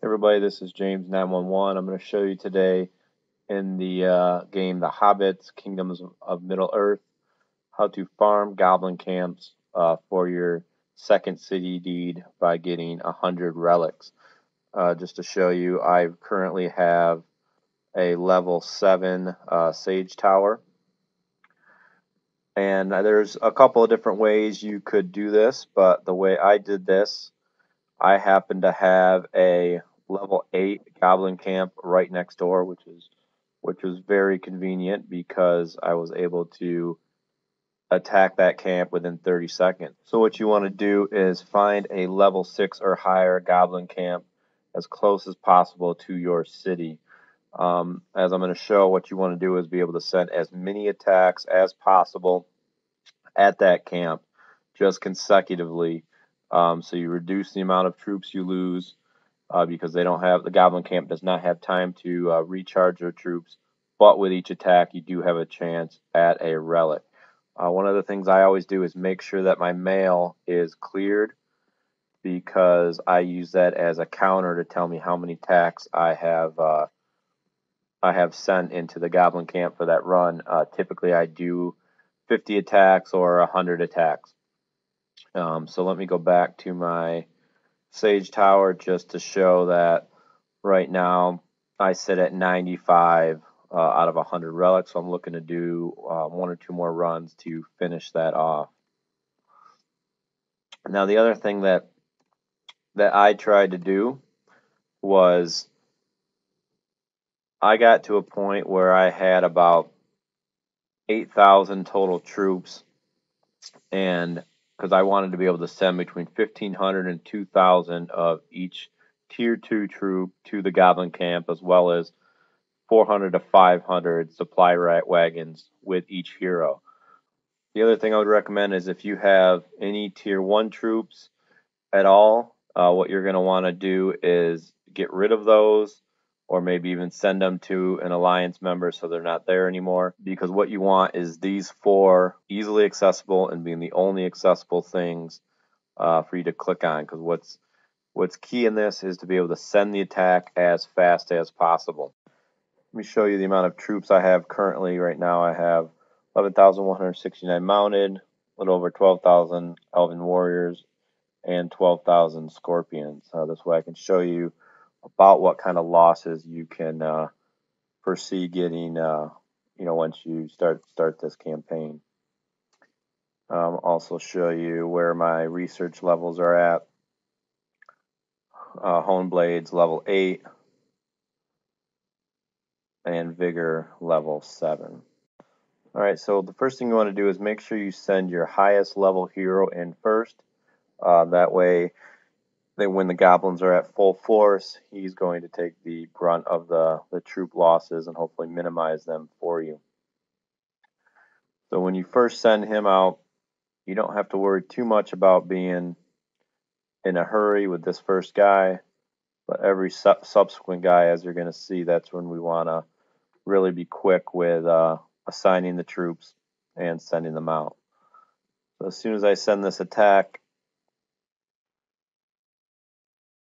Everybody, this is James 911. I'm going to show you today in the game The Hobbit, Kingdoms of Middle-earth, how to farm goblin camps for your second city deed by getting 100 relics. Just to show you, I currently have a level 7 Sage Tower. And there's a couple of different ways you could do this, but the way I did this, I happen to have a level 8 goblin camp right next door, which was very convenient because I was able to attack that camp within 30 seconds. So what you want to do is find a level 6 or higher goblin camp as close as possible to your city. As I'm going to show, what you want to do is be able to send as many attacks as possible at that camp just consecutively. So you reduce the amount of troops you lose because the goblin camp does not have time to recharge their troops, but with each attack you do have a chance at a relic. One of the things I always do is make sure that my mail is cleared, because I use that as a counter to tell me how many attacks I have sent into the goblin camp for that run. Typically I do 50 attacks or 100 attacks. So let me go back to my Sage Tower just to show that right now I sit at 95 out of 100 relics, so I'm looking to do 1 or 2 more runs to finish that off. Now the other thing that I tried to do was I got to a point where I had about 8,000 total troops, and because I wanted to be able to send between 1,500 and 2,000 of each Tier 2 troop to the Goblin camp, as well as 400 to 500 supply wagons with each hero. The other thing I would recommend is if you have any Tier 1 troops at all, what you're going to want to do is get rid of those, or maybe even send them to an alliance member so they're not there anymore, because what you want is these 4 easily accessible and being the only accessible things for you to click on, because what's key in this is to be able to send the attack as fast as possible. Let me show you the amount of troops I have currently. Right now I have 11,169 mounted, a little over 12,000 elven warriors, and 12,000 scorpions. This way I can show you about what kind of losses you can foresee getting once you start this campaign. Also show you where my research levels are at. Hone Blades level 8 and Vigor level 7. Alright, so the first thing you want to do is make sure you send your highest level hero in first. That way, when the goblins are at full force, he's going to take the brunt of the troop losses and hopefully minimize them for you. So when you first send him out, you don't have to worry too much about being in a hurry with this first guy, but every subsequent guy, as you're going to see, that's when we want to really be quick with assigning the troops and sending them out. So as soon as I send this attack,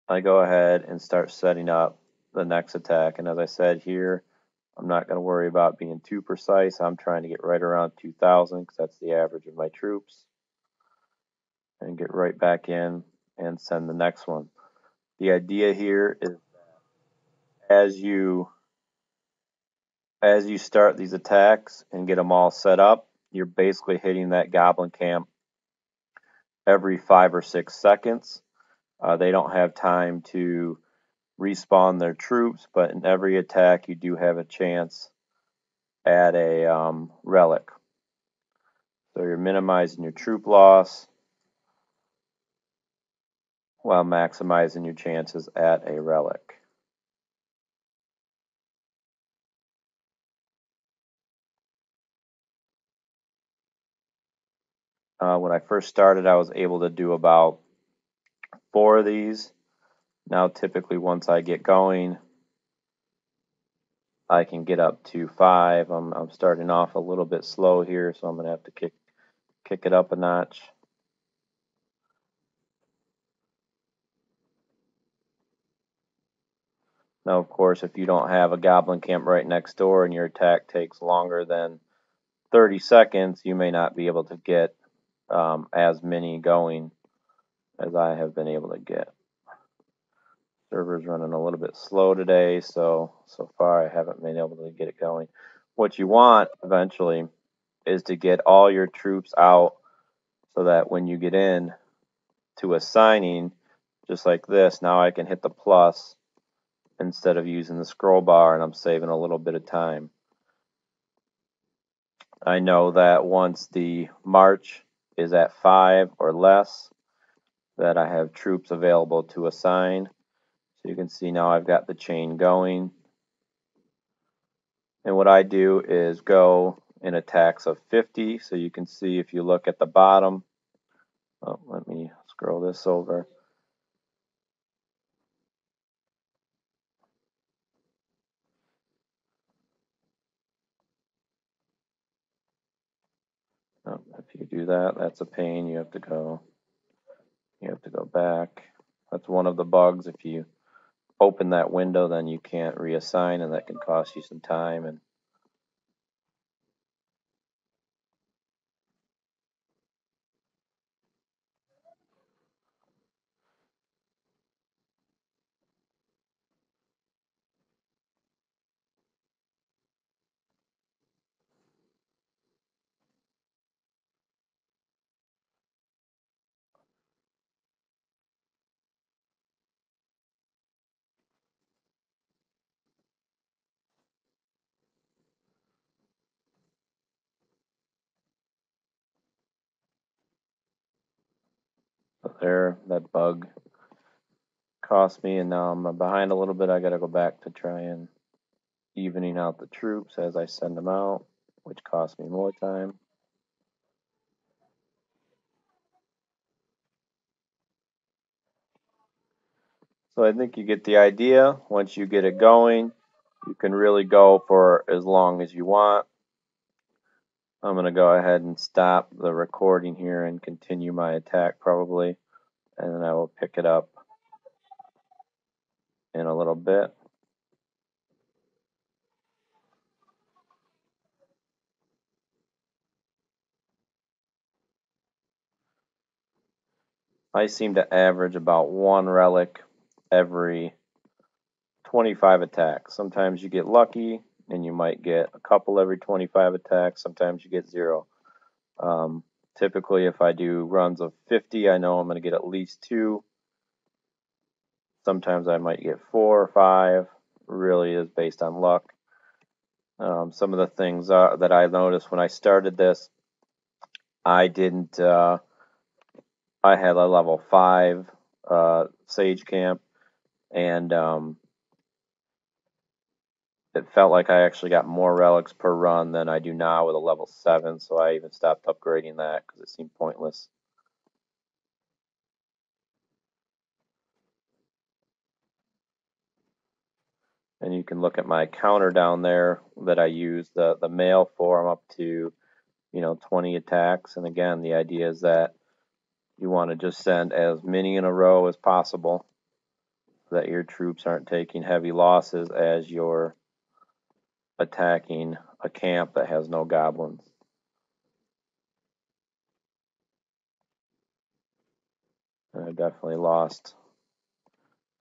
I go ahead and start setting up the next attack. And as I said here, I'm not going to worry about being too precise. I'm trying to get right around 2,000 because that's the average of my troops. And get right back in and send the next one. The idea here is as you start these attacks and get them all set up, you're basically hitting that goblin camp every 5 or 6 seconds. They don't have time to respawn their troops, but in every attack you do have a chance at a relic. So you're minimizing your troop loss while maximizing your chances at a relic. When I first started, I was able to do about 4 of these. Now typically once I get going, I can get up to 5. I'm starting off a little bit slow here, so I'm going to have to kick it up a notch. Now, of course, if you don't have a goblin camp right next door and your attack takes longer than 30 seconds, you may not be able to get as many going as I have been able to get. Server's running a little bit slow today, so far I haven't been able to get it going. What you want eventually is to get all your troops out so that when you get in to assigning, just like this, now I can hit the plus instead of using the scroll bar, and I'm saving a little bit of time. I know that once the march is at 5 or less, that I have troops available to assign. So you can see now I've got the chain going. And what I do is go in attacks of 50. So you can see if you look at the bottom, let me scroll this over. If you do that, that's a pain. You have to go back. That's one of the bugs. If you open that window, then you can't reassign, and that can cost you some time. And there, that bug cost me, and now I'm behind a little bit. I got to go back to try and evening out the troops as I send them out, which costs me more time. So I think you get the idea. Once you get it going, you can really go for as long as you want. I'm going to go ahead and stop the recording here and continue my attack probably, and then I will pick it up in a little bit. I seem to average about 1 relic every 25 attacks. Sometimes you get lucky and you might get a couple every 25 attacks. Sometimes you get 0. Typically, if I do runs of 50, I know I'm going to get at least 2. Sometimes I might get 4 or 5. Really is based on luck. Some of the things that I noticed when I started this, I didn't. I had a level 5 Sage Camp, and it felt like I actually got more relics per run than I do now with a level 7, so I even stopped upgrading that because it seemed pointless. And you can look at my counter down there that I use the mail for. I'm up to 20 attacks, and again, the idea is that you want to just send as many in a row as possible so that your troops aren't taking heavy losses as you're attacking a camp that has no goblins. And I definitely lost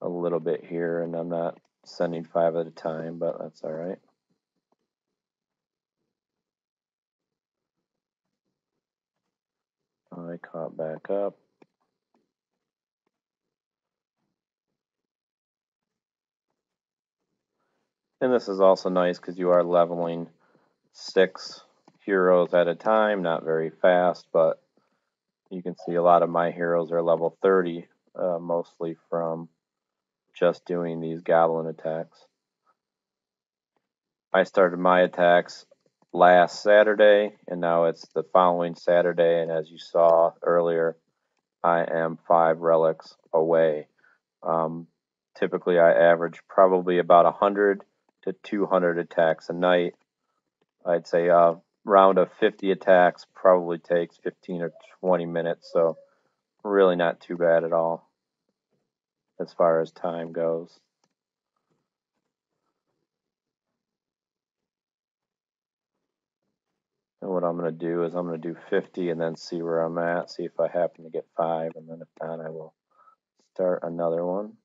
a little bit here, and I'm not sending 5 at a time, but that's all right. I caught back up. And this is also nice because you are leveling 6 heroes at a time, not very fast, but you can see a lot of my heroes are level 30, mostly from just doing these goblin attacks. I started my attacks last Saturday, and now it's the following Saturday, and as you saw earlier, I am 5 relics away. Typically, I average probably about 100 to 200 attacks a night. I'd say a round of 50 attacks probably takes 15 or 20 minutes, so really not too bad at all as far as time goes. And what I'm going to do is I'm going to do 50 and then see where I'm at, see if I happen to get 5, and then if not, I will start another one.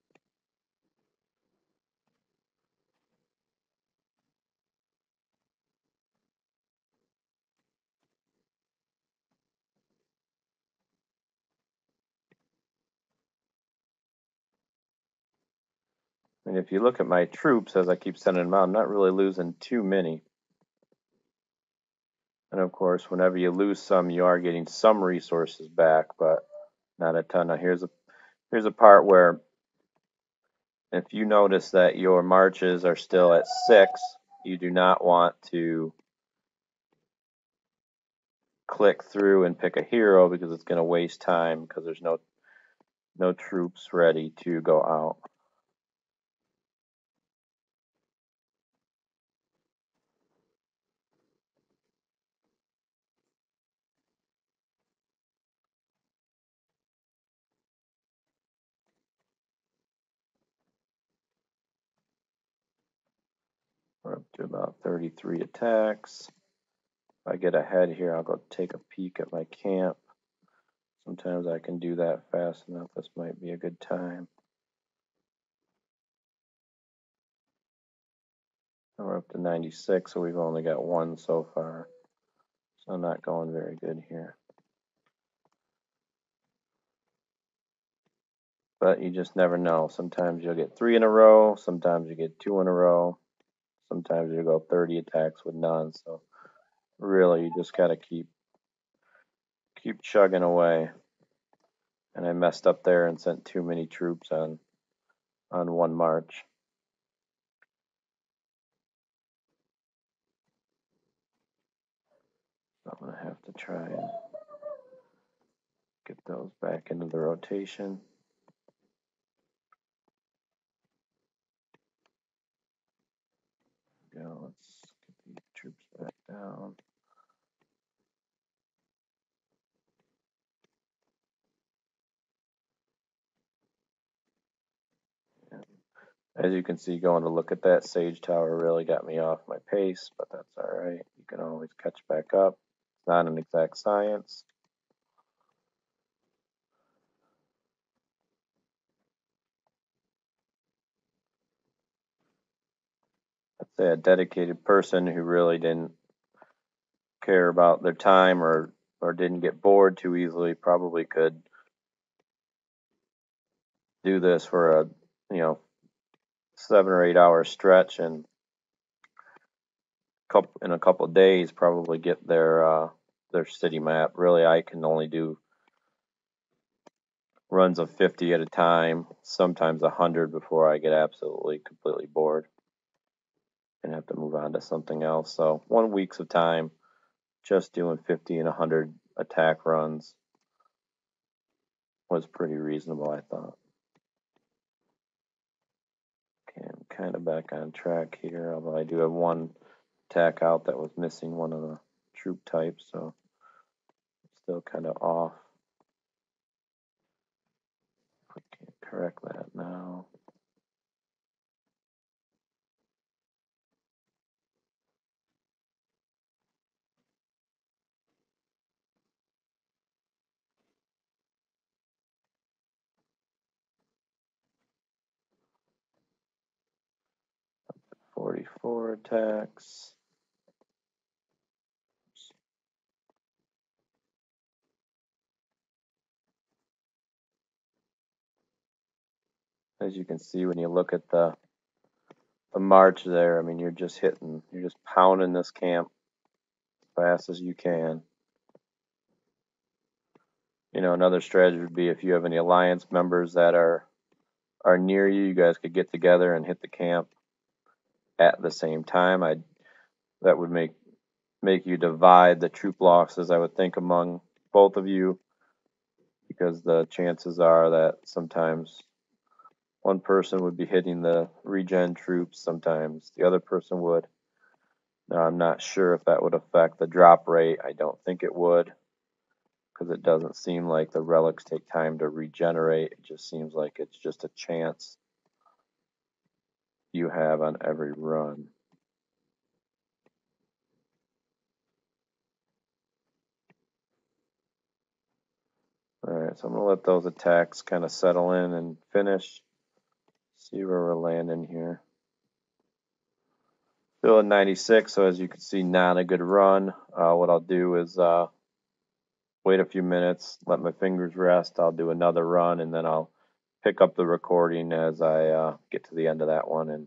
And if you look at my troops, as I keep sending them out, I'm not really losing too many. And of course, whenever you lose some, you are getting some resources back, but not a ton. Now here's a part where if you notice that your marches are still at 6, you do not want to click through and pick a hero because it's going to waste time because there's no troops ready to go out. We're up to about 33 attacks. If I get ahead here, I'll go take a peek at my camp. Sometimes I can do that fast enough. This might be a good time. We're up to 96, so we've only got 1 so far. So I'm not going very good here. But you just never know. Sometimes you'll get 3 in a row. Sometimes you get 2 in a row. Sometimes you go 30 attacks with none. So really, you just got to keep chugging away. And I messed up there and sent too many troops on one march. So I'm going to have to try and get those back into the rotation. Let's get these troops back down. As you can see, going to look at that Sage Tower really got me off my pace, but that's all right. You can always catch back up. It's not an exact science. I'd say a dedicated person who really didn't care about their time or didn't get bored too easily probably could do this for a 7 or 8 hour stretch and in a couple of days probably get their city map. Really, I can only do runs of 50 at a time, sometimes 100 before I get absolutely completely bored and have to move on to something else. So 1 week's of time just doing 50 and 100 attack runs was pretty reasonable, I thought. Okay, I'm kind of back on track here, although I do have 1 attack out that was missing one of the troop types, so still kind of off. I can't correct that now. .44 attacks. As you can see, when you look at the march there, I mean, you're just pounding this camp as fast as you can. Another strategy would be if you have any alliance members that are near you, you guys could get together and hit the camp at the same time. That would make you divide the troop losses, I would think, among both of you, because the chances are that sometimes one person would be hitting the regen troops, sometimes the other person would. Now, I'm not sure if that would affect the drop rate. I don't think it would, because it doesn't seem like the relics take time to regenerate. It just seems like it's just a chance you have on every run. Alright, so I'm going to let those attacks kind of settle in and finish. See where we're landing here. Still at 96, so as you can see, not a good run. What I'll do is wait a few minutes, let my fingers rest. I'll do another run, and then I'll pick up the recording as I get to the end of that one, and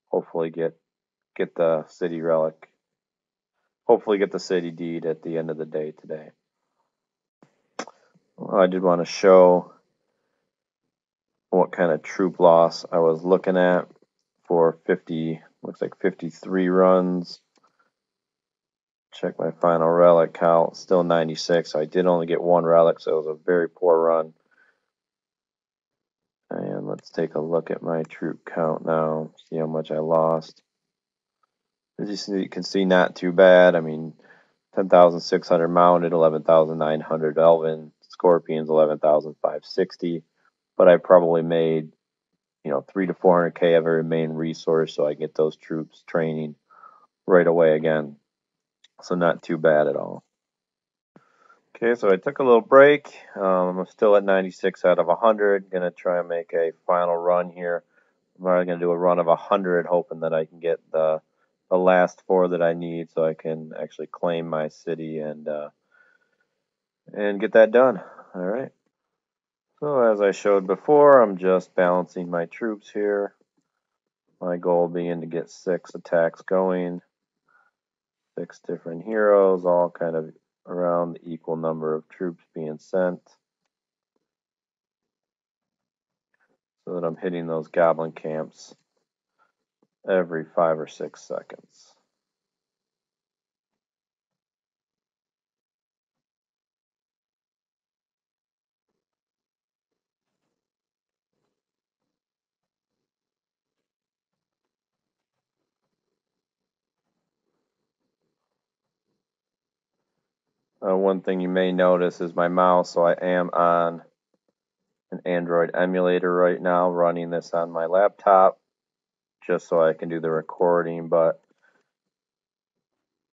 hopefully get the city relic. Hopefully get the city deed at the end of the day today. Well, I did want to show what kind of troop loss I was looking at for 50, looks like 53 runs. Check my final relic count, still 96. I did only get one relic, so it was a very poor run. And let's take a look at my troop count now, see how much I lost. As you can see, not too bad. I mean, 10,600 mounted, 11,900 elven, scorpions, 11,560. But I probably made, 3 to 400K of every main resource, so I get those troops training right away again. So not too bad at all. Okay, so I took a little break. I'm still at 96 out of 100. Gonna try and make a final run here. I'm probably gonna do a run of 100, hoping that I can get the last 4 that I need, so I can actually claim my city and get that done. All right. So as I showed before, I'm just balancing my troops here. My goal being to get 6 attacks going. 6 different heroes, all kind of around the equal number of troops being sent, so that I'm hitting those goblin camps every 5 or 6 seconds. One thing you may notice is my mouse, so I am on an Android emulator right now, running this on my laptop, just so I can do the recording, but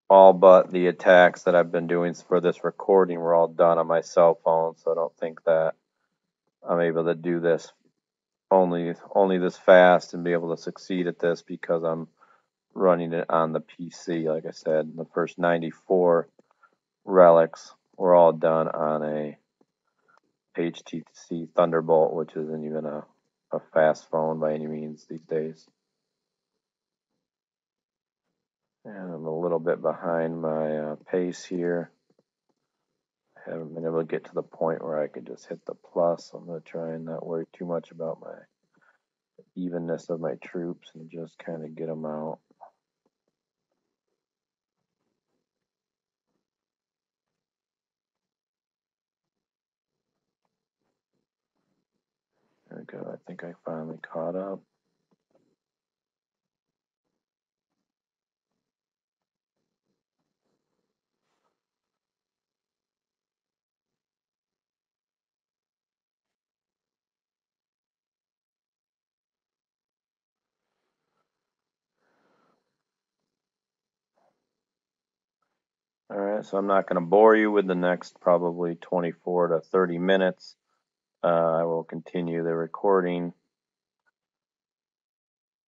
all but the attacks that I've been doing for this recording were all done on my cell phone, so I don't think that I'm able to do this only this fast and be able to succeed at this because I'm running it on the PC. Like I said, the first 94 relics were all done on a HTC Thunderbolt, which isn't even a fast phone by any means these days. And I'm a little bit behind my pace here. I haven't been able to get to the point where I could just hit the plus. I'm going to try and not worry too much about my evenness of my troops and just kind of get them out. There we go. I think I finally caught up. Alright, so I'm not going to bore you with the next probably 24 to 30 minutes. I will continue the recording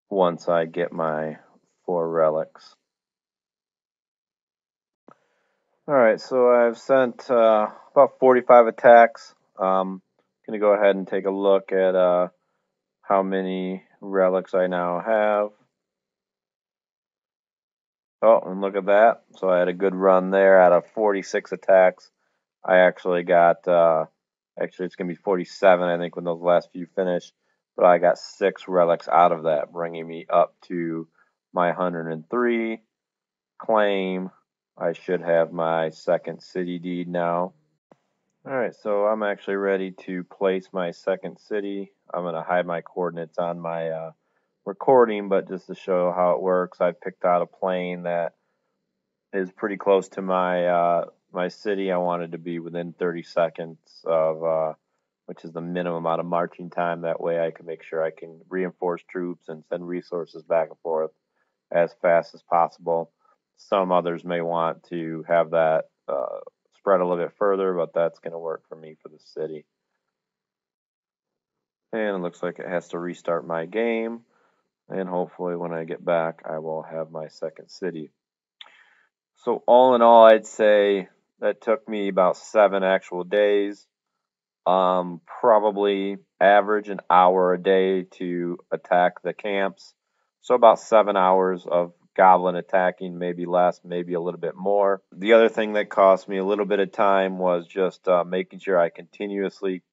once I get my 4 relics. Alright, so I've sent about 45 attacks. I'm going to go ahead and take a look at how many relics I now have. Oh, and look at that. So I had a good run there. Out of 46 attacks, I actually got, actually it's going to be 47, I think, when those last few finish. But I got 6 relics out of that, bringing me up to my 103 claim. I should have my second city deed now. Alright, so I'm actually ready to place my second city. I'm going to hide my coordinates on my recording, but just to show how it works, I picked out a plane that is pretty close to my my city. I wanted to be within 30 seconds of which is the minimum amount of marching time. That way I can make sure I can reinforce troops and send resources back and forth as fast as possible. Some others may want to have that spread a little bit further, but that's going to work for me for the city. And it looks like it has to restart my game. And hopefully when I get back, I will have my second city. So all in all, I'd say that took me about 7 actual days. Probably average an hour a day to attack the camps. So about 7 hours of goblin attacking, maybe less, maybe a little bit more. The other thing that cost me a little bit of time was just making sure I continuously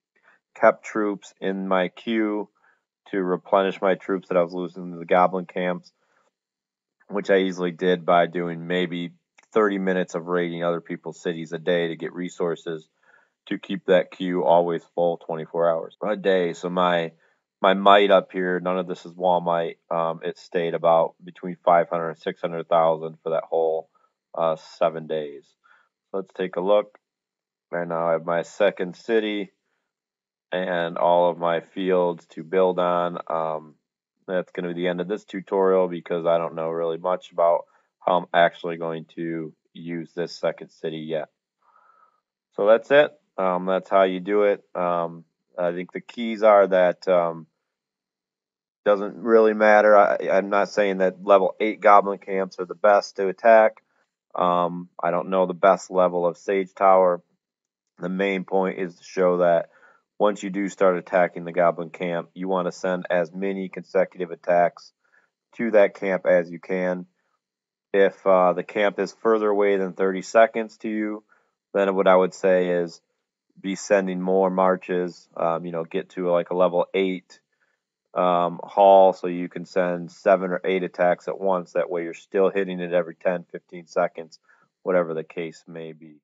kept troops in my queue to replenish my troops that I was losing to the goblin camps, which I easily did by doing maybe 30 minutes of raiding other people's cities a day to get resources to keep that queue always full 24 hours a day. So my might up here, none of this is wall might. It stayed about between 500 and 600,000 for that whole 7 days. So let's take a look. And now I have my second city and all of my fields to build on. That's going to be the end of this tutorial because I don't know really much about how I'm actually going to use this second city yet. So that's it. That's how you do it. I think the keys are that doesn't really matter. I'm not saying that level 8 goblin camps are the best to attack. I don't know the best level of Sage Tower. The main point is to show that once you do start attacking the goblin camp, you want to send as many consecutive attacks to that camp as you can. If the camp is further away than 30 seconds to you, then what I would say is be sending more marches. Get to like a level 8 haul so you can send 7 or 8 attacks at once. That way you're still hitting it every 10, 15 seconds, whatever the case may be.